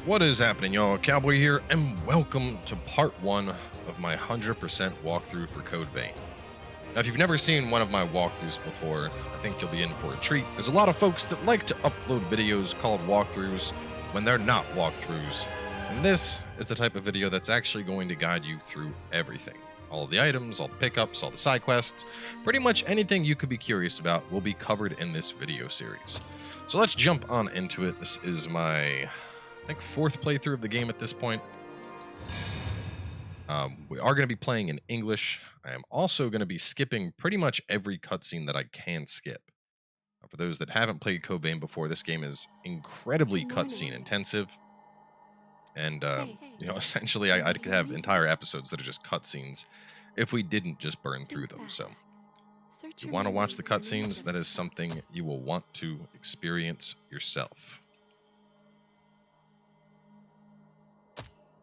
What is happening, y'all? Cowboy here, and welcome to part 1 of my 100% walkthrough for Code Vein. Now, if you've never seen one of my walkthroughs before, I think you'll be in for a treat. There's a lot of folks that like to upload videos called walkthroughs when they're not walkthroughs, and this is the type of video that's actually going to guide you through everything. All of the items, all the pickups, all the side quests, pretty much anything you could be curious about will be covered in this video series. So let's jump on into it. This is my, I think, 4th playthrough of the game at this point. We are going to be playing in English. I am also going to be skipping pretty much every cutscene that I can skip. For those that haven't played Code Vein before, this game is incredibly cutscene intensive. And, you know, essentially I could have entire episodes that are just cutscenes if we didn't just burn through them. So if you want to watch the cutscenes, that is something you will want to experience yourself.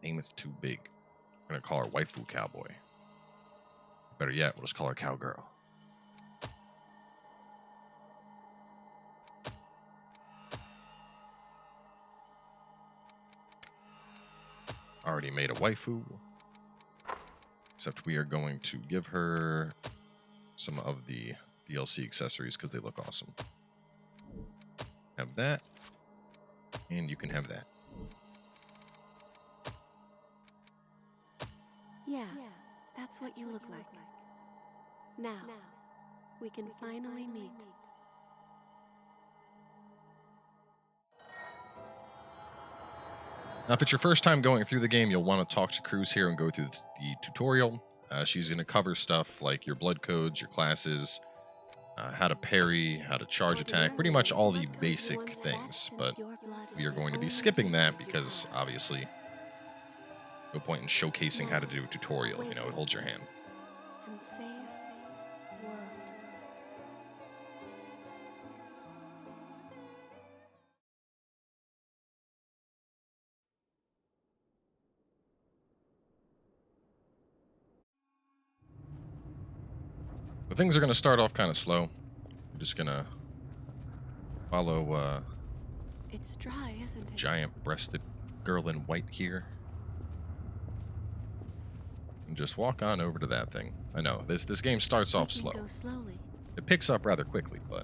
Name is too big. I'm gonna call her waifu cowboy. Better yet, we'll just call her cowgirl. Already made a waifu. Except we are going to give her some of the DLC accessories because they look awesome. Have that. And you can have that. Yeah, that's what you look like. Now, we can finally meet. Now, if it's your first time going through the game, you'll want to talk to Cruz here and go through the tutorial. She's going to cover stuff like your blood codes, your classes, how to parry, how to charge attack, pretty much all the basic things. But we are going to be skipping that because, obviously, no point in showcasing how to do a tutorial. You know, it holds your hand. And save the world. But things are going to start off kind of slow. We're just going to follow It's dry, isn't it? giant-breasted girl in white here. And just walk on over to that thing. I know, this game starts off slow. Go slowly. It picks up rather quickly, but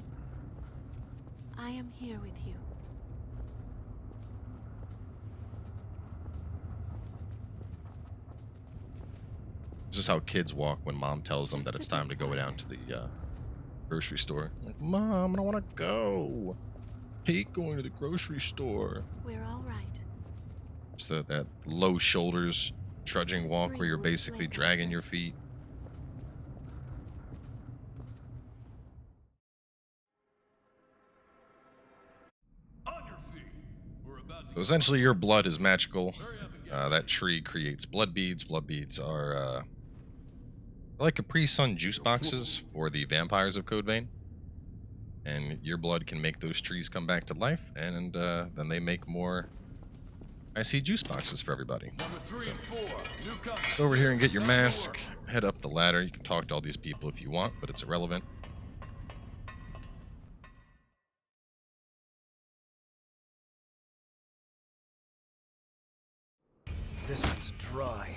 I am here with you. this is how kids walk when mom tells them that it's time to go down to the grocery store. Like, Mom, I don't want to go. I hate going to the grocery store. We're all right. Just that low shoulders, trudging walk where you're basically dragging your feet. So essentially, your blood is magical. That tree creates blood beads. Blood beads are like Capri Sun juice boxes for the vampires of Code Vein. And your blood can make those trees come back to life, and then they make more icy juice boxes for everybody. So, go over here and get your mask. Head up the ladder. You can talk to all these people if you want, but it's irrelevant. This one's dry.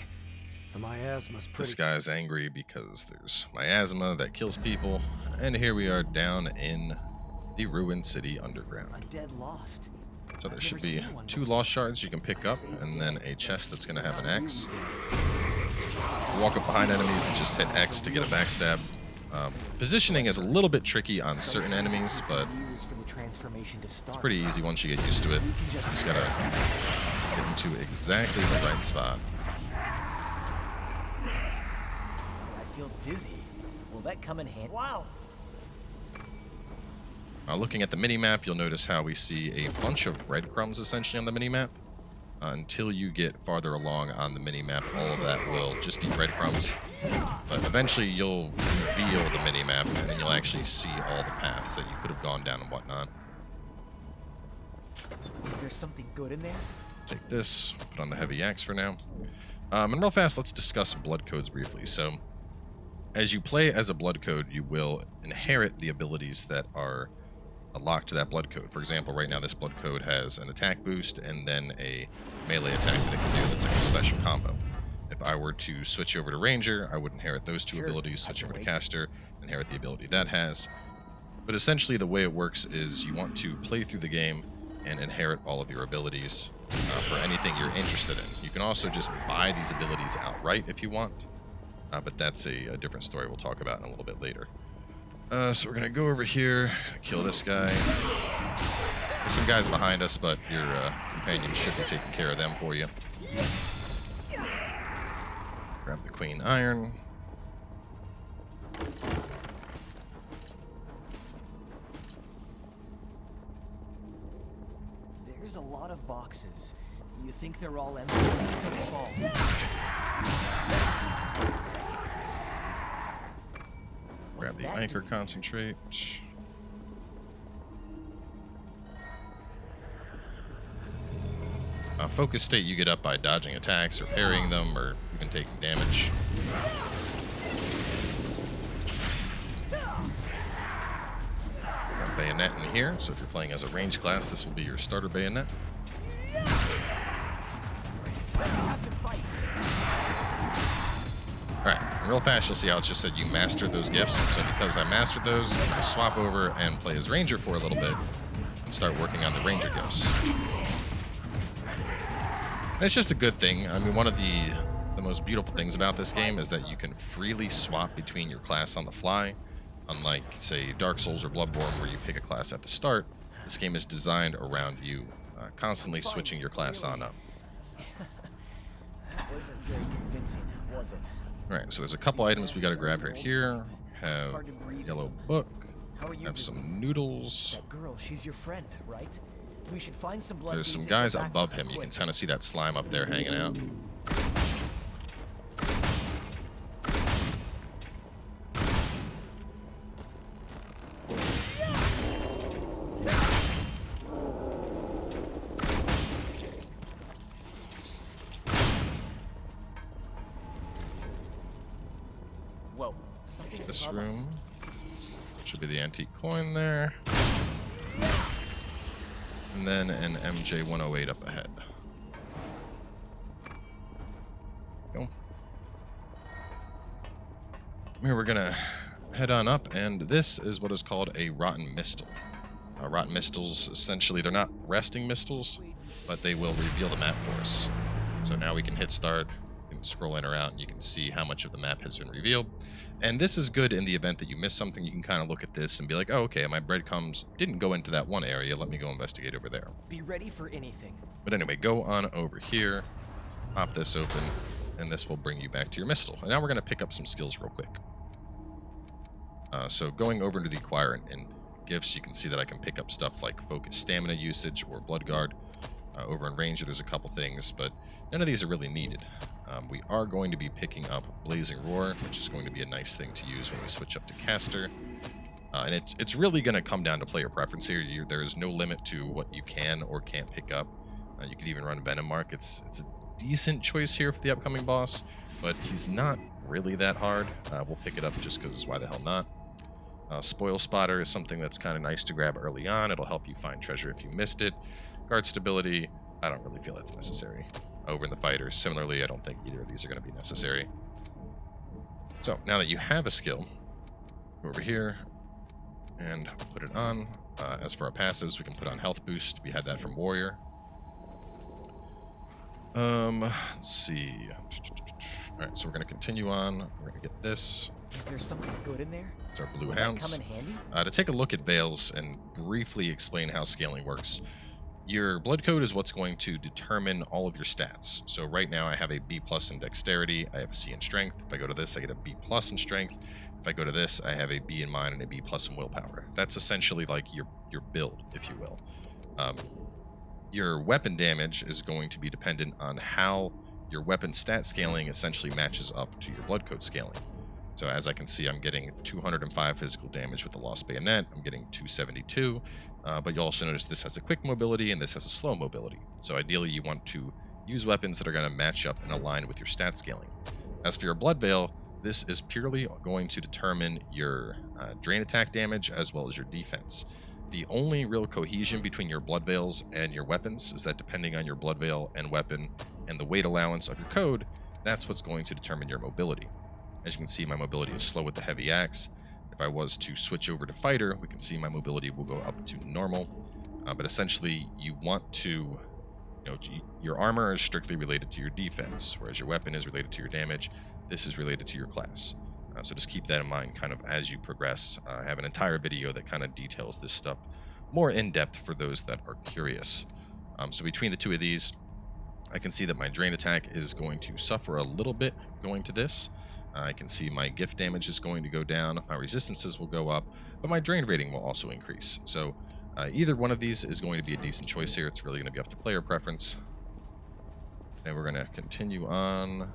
The miasma's pretty. This guy's angry because there's miasma that kills people, and here we are down in the ruined city underground. A dead lost. So there should be 2 lost shards you can pick up, and then a chest that's going to have an X. Walk up behind enemies and just hit X to get a backstab. Positioning is a little bit tricky on certain enemies, but it's pretty easy once you get used to it. You just gotta get into exactly the right spot. I feel dizzy. Will that come in handy? Wow. Looking at the mini-map, you'll notice how we see a bunch of breadcrumbs essentially on the mini-map. Until you get farther along on the mini-map, all of that will just be breadcrumbs. But eventually you'll reveal the mini-map, and then you'll actually see all the paths that you could have gone down and whatnot. Is there something good in there? Take this, put on the heavy axe for now. And real fast, let's discuss blood codes briefly. So, as you play as a blood code, you will inherit the abilities that are a lock to that blood code. For example, right now this blood code has an attack boost and then a melee attack that it can do that's like a special combo. If I were to switch over to Ranger, I would inherit those two abilities, switch over to Caster, inherit the ability that has. But essentially the way it works is you want to play through the game and inherit all of your abilities for anything you're interested in. You can also just buy these abilities outright if you want, but that's a different story we'll talk about in a little bit later. So we're going to go over here, kill this guy. There's some guys behind us, but your companion should be taking care of them for you. Grab the Queen Iron. There's a lot of boxes. You think they're all empty until they fall. Grab the anchor concentrate. Focus state you get up by dodging attacks or parrying them or even taking damage. Got bayonet in here, so if you're playing as a range class, this will be your starter bayonet. Alright, real fast you'll see how it's just said you mastered those gifts. So because I mastered those, I'm going to swap over and play as Ranger for a little bit and start working on the Ranger gifts. And it's just a good thing. I mean, one of the most beautiful things about this game is that you can freely swap between your class on the fly. Unlike, say, Dark Souls or Bloodborne, where you pick a class at the start, this game is designed around you constantly switching your class on up. That wasn't very convincing, was it? Alright, so there's a couple items we gotta grab right here. We have yellow book. Have some noodles. That girl, she's your friend, right? We should find some blood. There's some guys above him. You can kind of see that slime up there hanging out. Whoa, something. This room should be the antique coin there. And then an MJ-108 up ahead. Go. Here we're gonna head on up, and this is what is called a rotten mistle. Rotten mistles, essentially, they're not resting mistles, but they will reveal the map for us. So now we can hit start, you can scroll in or out, and you can see how much of the map has been revealed. And this is good in the event that you miss something. You can kind of look at this and be like, oh, okay, my breadcrumbs didn't go into that one area. Let me go investigate over there. Be ready for anything. But anyway, go on over here, pop this open, and this will bring you back to your mistle. And now we're going to pick up some skills real quick. So going over into the acquire and gifts, you can see that I can pick up stuff like focus stamina usage or blood guard. Over in Ranger, there's a couple things, but none of these are really needed. We are going to be picking up Blazing Roar, which is going to be a nice thing to use when we switch up to Caster. And it's really going to come down to player preference here. There is no limit to what you can or can't pick up. You could even run Venom Mark. It's a decent choice here for the upcoming boss, but he's not really that hard. We'll pick it up just because why the hell not. Spoil Spotter is something that's kind of nice to grab early on. It'll help you find treasure if you missed it. Guard Stability, I don't really feel that's necessary. Over in the fighters, similarly, I don't think either of these are going to be necessary. So, now that you have a skill, go over here and put it on. As for our passives, we can put on Health Boost. We had that from Warrior. Let's see. Alright, so we're going to continue on. We're going to get this. Is there something good in there? It's our Blue Will Hounds. that come in handy? To take a look at Bales and briefly explain how scaling works. Your blood code is what's going to determine all of your stats. So right now I have a B+ in dexterity, I have a C in strength. If I go to this, I get a B+ in strength. If I go to this, I have a B in mind and a B+ in willpower. That's essentially like your build, if you will. Your weapon damage is going to be dependent on how your weapon stat scaling essentially matches up to your blood code scaling. So as I can see, I'm getting 205 physical damage with the Lost Bayonet. I'm getting 272. But you'll also notice this has a quick mobility and this has a slow mobility. So ideally you want to use weapons that are going to match up and align with your stat scaling. As for your Blood Veil, this is purely going to determine your drain attack damage as well as your defense. The only real cohesion between your blood veils and your weapons is that depending on your blood veil and weapon and the weight allowance of your code, that's what's going to determine your mobility. As you can see, my mobility is slow with the heavy axe. If I was to switch over to fighter, we can see my mobility will go up to normal. But essentially, you want to, your armor is strictly related to your defense, whereas your weapon is related to your damage. This is related to your class. So just keep that in mind kind of as you progress. I have an entire video that kind of details this stuff more in depth for those that are curious. So between the two of these, I can see that my drain attack is going to suffer a little bit going to this. I can see my gift damage is going to go down, my resistances will go up, but my drain rating will also increase. So either one of these is going to be a decent choice here. It's really going to be up to player preference. And we're going to continue on.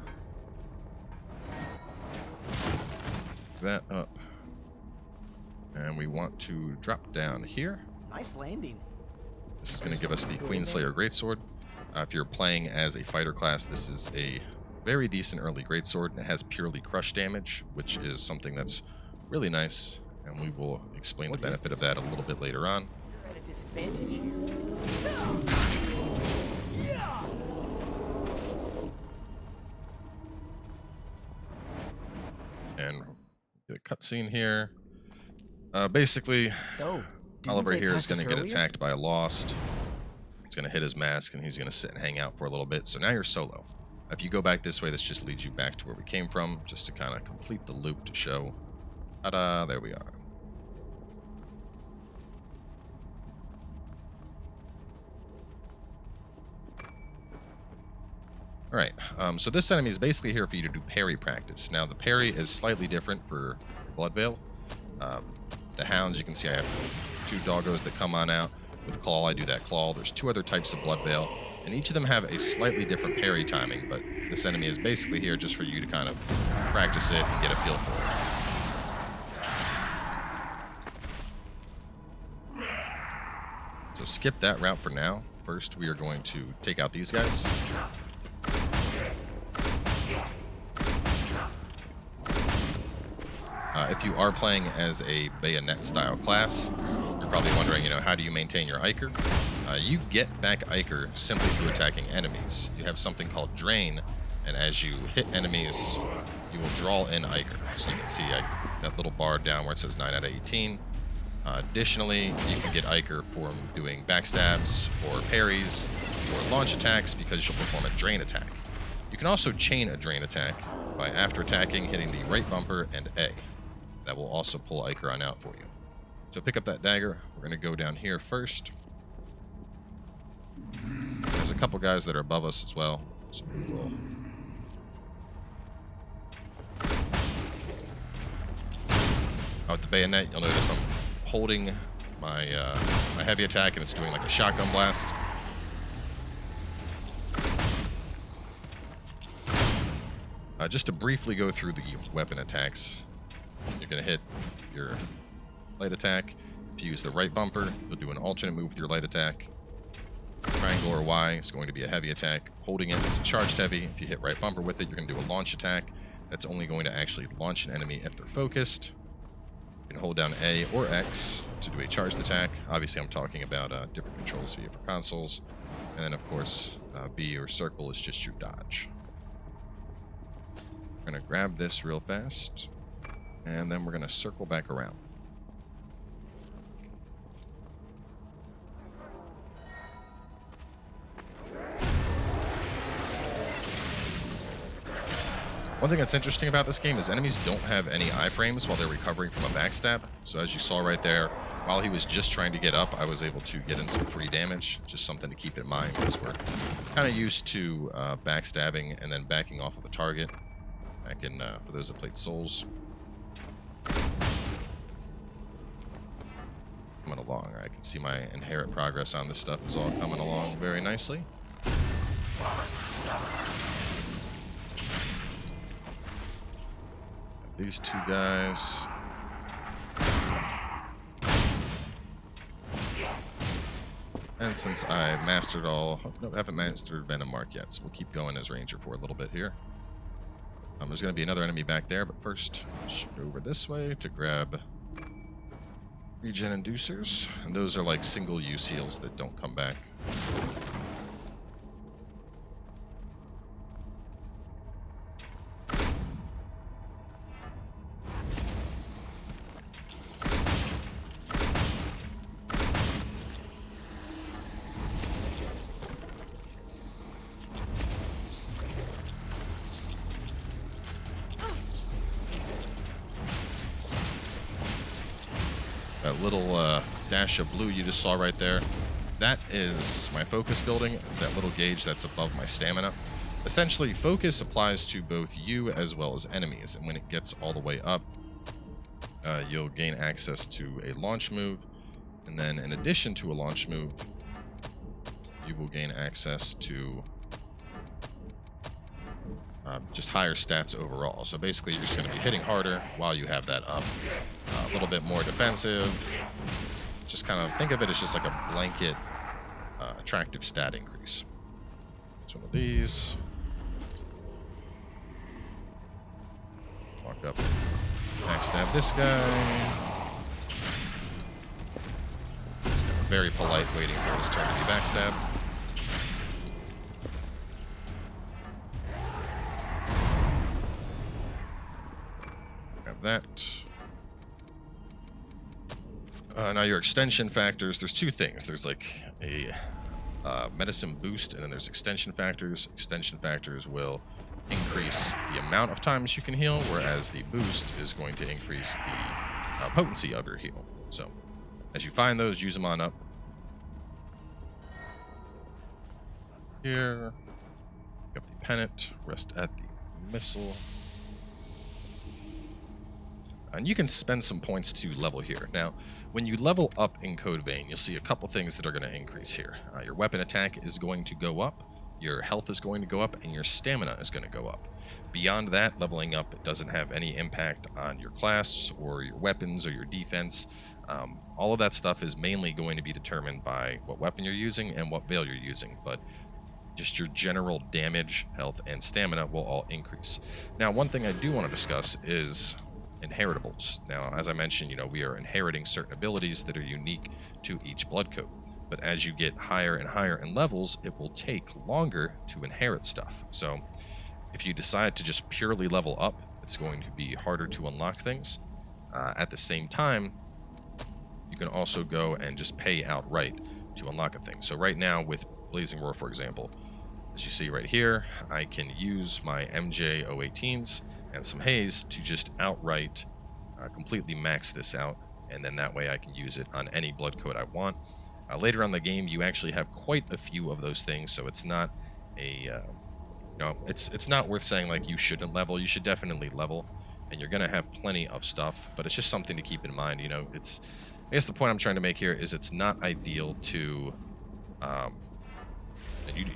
That up. And we want to drop down here. Nice landing. This is going to give us the Queenslayer Greatsword. If you're playing as a fighter class, this is a very decent early Greatsword, and it has purely crush damage, which is something that's really nice, and we will explain the benefit of that a little bit later on. You're at a disadvantage here. And get a cutscene here. Basically, Oliver here is going to get attacked by a Lost. It's going to hit his mask, and he's going to sit and hang out for a little bit. So now you're solo. If you go back this way, this just leads you back to where we came from, just to kind of complete the loop to show. Ta-da! There we are. Alright, so this enemy is basically here for you to do parry practice. Now, the parry is slightly different for Blood Veil. The hounds, you can see I have 2 doggos that come on out. With Claw, I do that Claw. There's 2 other types of Blood Veil, and each of them have a slightly different parry timing, but this enemy is basically here just for you to kind of practice it and get a feel for it. So skip that route for now. First, we are going to take out these guys. If you are playing as a bayonet style class, you're probably wondering, how do you maintain your Iker? You get back Iker simply through attacking enemies. You have something called Drain, and as you hit enemies, you will draw in Iker. So you can see that little bar down where it says 9 out of 18. Additionally, you can get Iker from doing backstabs or parries or launch attacks because you'll perform a Drain attack. You can also chain a Drain attack by after attacking, hitting the right bumper and A. That will also pull Iker on out for you. So pick up that dagger. We're going to go down here first. There's a couple guys that are above us as well, so we will. With the bayonet, you'll notice I'm holding my my heavy attack, and it's doing like a shotgun blast. Just to briefly go through the weapon attacks. You're going to hit your light attack. If you use the right bumper, you'll do an alternate move with your light attack. Triangle or Y is going to be a heavy attack. Holding it is a charged heavy. If you hit right bumper with it, you're going to do a launch attack. That's only going to actually launch an enemy if they're focused. You can hold down A or X to do a charged attack. Obviously, I'm talking about different controls for consoles. And then, of course, B or circle is just your dodge. We're going to grab this real fast. And then we're going to circle back around. One thing that's interesting about this game is enemies don't have any iframes while they're recovering from a backstab. So as you saw right there, while he was just trying to get up, I was able to get in some free damage. Just something to keep in mind because we're kind of used to backstabbing and then backing off of a target. Back in, for those that played Souls. Coming along. I can see my inherent progress on this stuff is all coming along very nicely. These 2 guys. And since I mastered all... No, I haven't mastered Venom Mark yet, so we'll keep going as Ranger for a little bit here. There's going to be another enemy back there, but first, shoot over this way to grab regen inducers, and those are like single-use heals that don't come back. That little dash of blue you just saw right there, that is my focus building. It's that little gauge that's above my stamina. Essentially, focus applies to both you as well as enemies, and when it gets all the way up, you'll gain access to a launch move, and then in addition to a launch move, you will gain access to just higher stats overall. So basically, you're just going to be hitting harder while you have that up. A little bit more defensive. Just kind of think of it as just like a blanket attractive stat increase. So one of these. Walk up, backstab this guy. Just kind of very polite, waiting for his turn to be backstabbed. Grab that. Now your extension factors, there's two things. There's like a medicine boost, and then there's extension factors. Extension factors will increase the amount of times you can heal, whereas the boost is going to increase the potency of your heal. So as you find those, use them on up. Here, pick up the pennant, rest at the missile. And you can spend some points to level here. Now, when you level up in Code Vein, you'll see a couple things that are going to increase here. Your weapon attack is going to go up, your health is going to go up, and your stamina is going to go up. Beyond that, leveling up doesn't have any impact on your class or your weapons or your defense. All of that stuff is mainly going to be determined by what weapon you're using and what veil you're using, but just your general damage, health, and stamina will all increase. Now, one thing I do want to discuss is inheritables. Now, as I mentioned, we are inheriting certain abilities that are unique to each blood code. But as you get higher and higher in levels, it will take longer to inherit stuff. So if you decide to just purely level up, it's going to be harder to unlock things. At the same time, you can also go and just pay outright to unlock a thing. So right now with Blazing Roar, for example, as you see right here, I can use my MJ 018s and some haze to just outright completely max this out, and then that way I can use it on any blood code I want. Later on in the game, you actually have quite a few of those things, so it's not a it's not worth saying like you shouldn't level. You should definitely level, and you're gonna have plenty of stuff, but it's just something to keep in mind. It's, I guess the point I'm trying to make here is it's not ideal to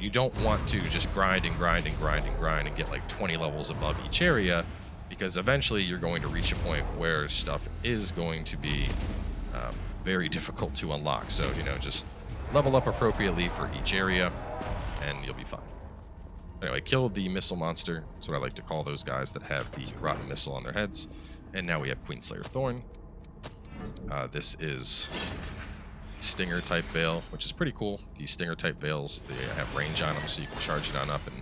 you don't want to just grind and grind and grind and grind and get like 20 levels above each area, because eventually you're going to reach a point where stuff is going to be very difficult to unlock. So, just level up appropriately for each area and you'll be fine. Anyway, kill the missile monster. That's what I like to call those guys that have the rotten missile on their heads. And now we have Queenslayer Thorn. This is Stinger type veil, which is pretty cool. These Stinger type veils, they have range on them, so you can charge it on up and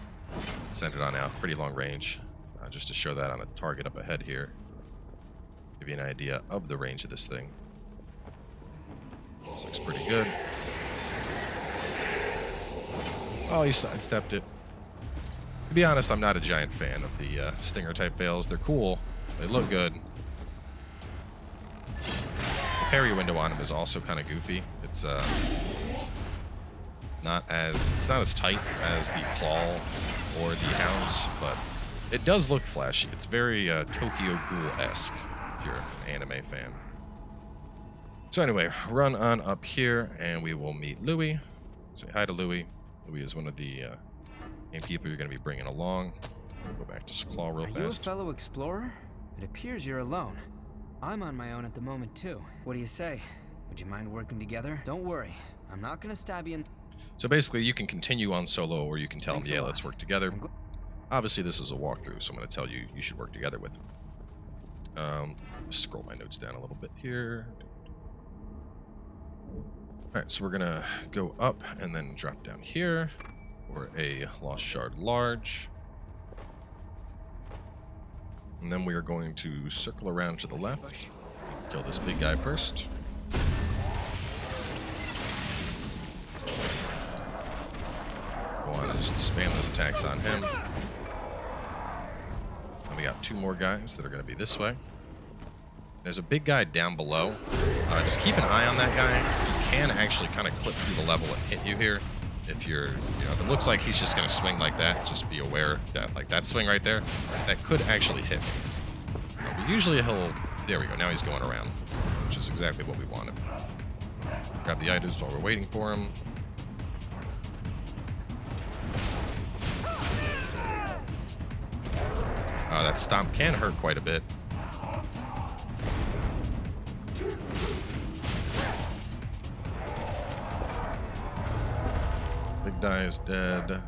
send it on out. Pretty long range. Just to show that on a target up ahead here. Give you an idea of the range of this thing. This looks pretty good. Oh, he sidestepped it. To be honest, I'm not a giant fan of the Stinger type veils. They're cool. They look good. The parry window on them is also kind of goofy. It's not as tight as the claw or the hounds, but it does look flashy. It's very Tokyo Ghoul-esque if you're an anime fan. So anyway, run on up here and we will meet Louie. Say hi to Louie. Louie is one of the main people you're going to be bringing along. Go back to Claw real fast. Are you a fellow explorer? It appears you're alone. I'm on my own at the moment too. What do you say? Would you mind working together? Don't worry, I'm not going to stab you in... So basically you can continue on solo, or you can tell him, yeah, let's work together. Obviously this is a walkthrough, so I'm going to tell you you should work together with him. Scroll my notes down a little bit here. Alright, so we're gonna go up and then drop down here for a Lost Shard Large. And then we are going to circle around to the left. Kill this big guy first. Go on, just spam those attacks on him. And we got 2 more guys that are going to be this way. There's a big guy down below. Just keep an eye on that guy. He can actually kind of clip through the level and hit you here. If you're, if it looks like he's just going to swing like that, just be aware that, like that swing right there, that could actually hit me. But usually he'll, there we go, now he's going around, which is exactly what we wanted. Grab the items while we're waiting for him. That stomp can hurt quite a bit. Big guy is dead. Grab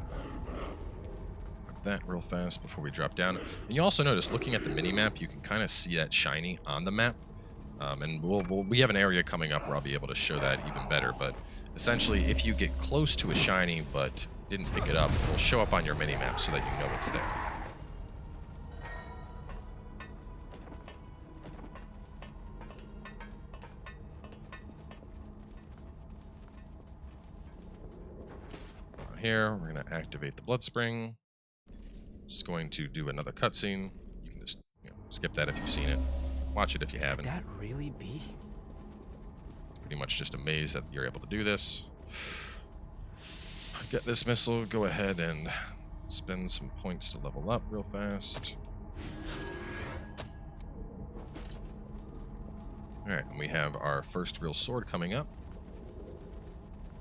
that real fast before we drop down. And you also notice, looking at the mini-map, you can kind of see that shiny on the map. And we have an area coming up where I'll be able to show that even better. But essentially, if you get close to a shiny but didn't pick it up, it will show up on your mini-map so that you know it's there. Here, we're going to activate the blood spring. It's going to do another cutscene. You can just skip that if you've seen it. Watch it if you haven't. Could that really be? Pretty much just amazed that you're able to do this. Get this missile, go ahead and spend some points to level up real fast. Alright, and we have our first real sword coming up.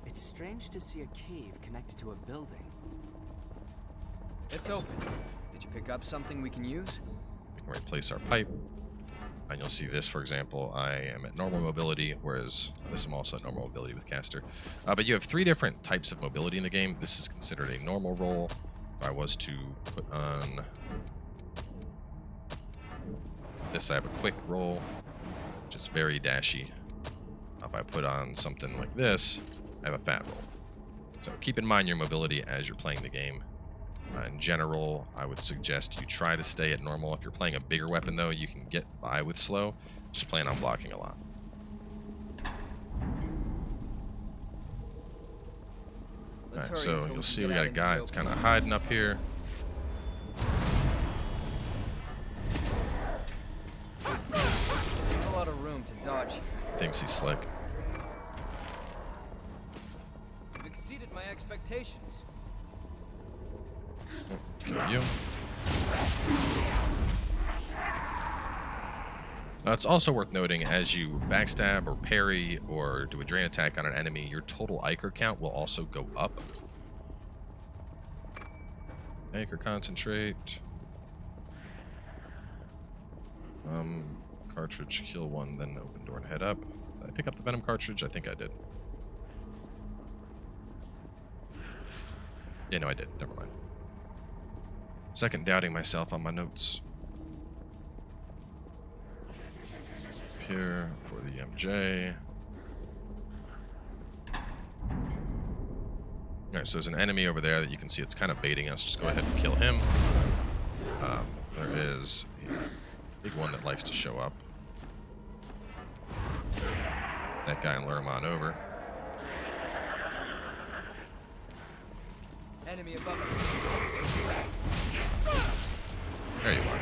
It's strange to see a cave connected to a building. It's open. Did you pick up something we can use? We can replace our pipe. And you'll see this, for example, I am at normal mobility, whereas this I'm also at normal mobility with caster. But you have 3 different types of mobility in the game. This is considered a normal roll. If I was to put on this, I have a quick roll, which is very dashy. If I put on something like this, I have a fat roll. So keep in mind your mobility as you're playing the game. In general, I would suggest you try to stay at normal. If you're playing a bigger weapon, though, you can get by with slow. Just plan on blocking a lot. Alright, so you'll see we got a guy that's kind of hiding up here. A lot of room to dodge here. Thinks he's slick. You've exceeded my expectations. Kill you. It's also worth noting, as you backstab or parry or do a drain attack on an enemy, your total Ichor count will also go up. Ichor concentrate. Cartridge, kill one, then open door and head up. Did I pick up the venom cartridge? I think I did. Yeah, no, I did. Never mind. Second doubting myself on my notes. Here for the MJ. Alright, so there's an enemy over there that you can see it's kind of baiting us. Just go ahead and kill him. There is a big one that likes to show up. That guy and lure him on over. Enemy above us. There you are.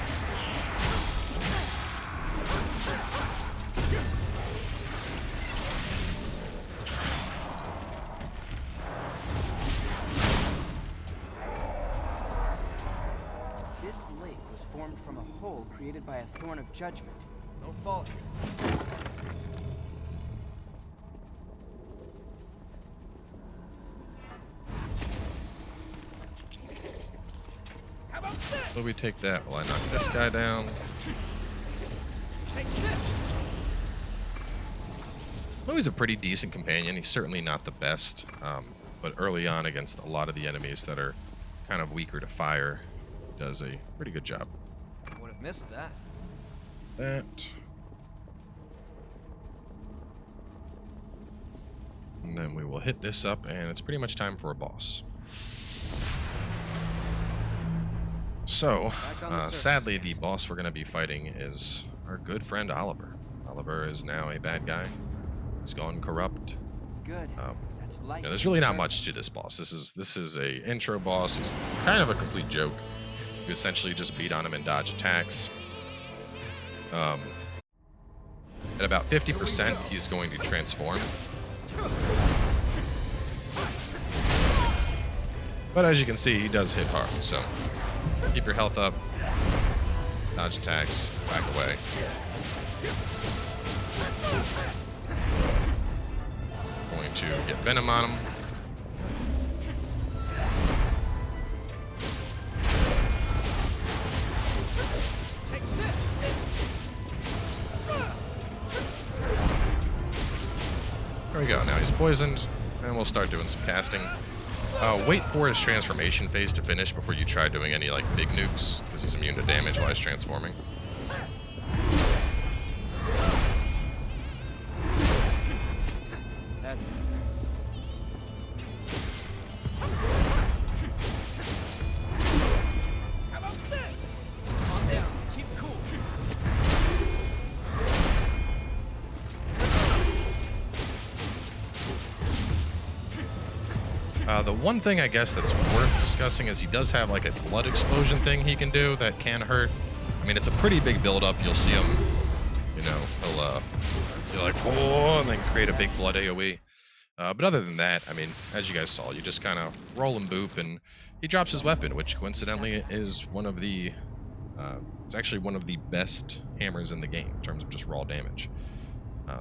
This lake was formed from a hole created by a Thorn of Judgment. No fault here. So we take that while I knock this guy down. Louie's a pretty decent companion. He's certainly not the best, but early on against a lot of the enemies that are kind of weaker to fire, he does a pretty good job. Would have missed that. And then we will hit this up, and it's pretty much time for a boss. So, sadly, the boss we're going to be fighting is our good friend Oliver. Oliver is now a bad guy. He's gone corrupt. Good. That's light. There's really not much to this boss. This is a intro boss. He's kind of a complete joke. You essentially just beat on him and dodge attacks. At about 50%, he's going to transform. But as you can see, he does hit hard, so keep your health up, dodge attacks, back away. Going to get Venom on him. There we go, now he's poisoned, and we'll start doing some casting. Wait for his transformation phase to finish before you try doing any like big nukes, because he's immune to damage while he's transforming. That's how about this? Calm down. Keep cool. The one thing I guess that's worth discussing is he does have like a blood explosion thing he can do that can hurt. I mean, it's a pretty big build-up. You'll see him, you know, he'll be like, oh, and then create a big blood AoE. But other than that, I mean, as you guys saw, you just kind of roll and boop, and he drops his weapon, which coincidentally is one of the, it's actually one of the best hammers in the game in terms of just raw damage.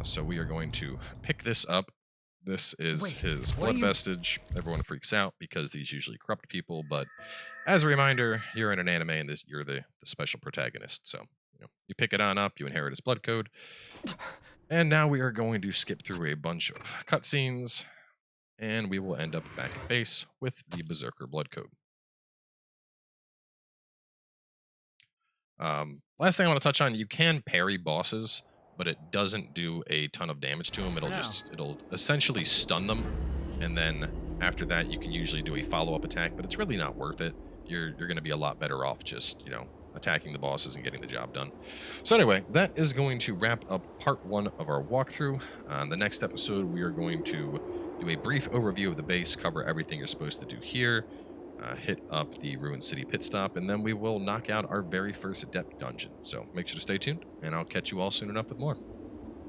So we are going to pick this up. This is his blood vestige. Everyone freaks out because these usually corrupt people, but as a reminder, you're in an anime and you're the special protagonist. So, you pick it on up, you inherit his blood code. And now we are going to skip through a bunch of cutscenes, and we will end up back at base with the Berserker blood code. Last thing I want to touch on, you can parry bosses, but it doesn't do a ton of damage to them. It'll essentially stun them, and then after that you can usually do a follow-up attack, but it's really not worth it. You're going to be a lot better off just, attacking the bosses and getting the job done. So anyway, that is going to wrap up part 1 of our walkthrough. On the next episode, we are going to do a brief overview of the base, cover everything you're supposed to do here, hit up the Ruined City pit stop, and then we will knock out our very first Adept dungeon. So make sure to stay tuned, and I'll catch you all soon enough with more.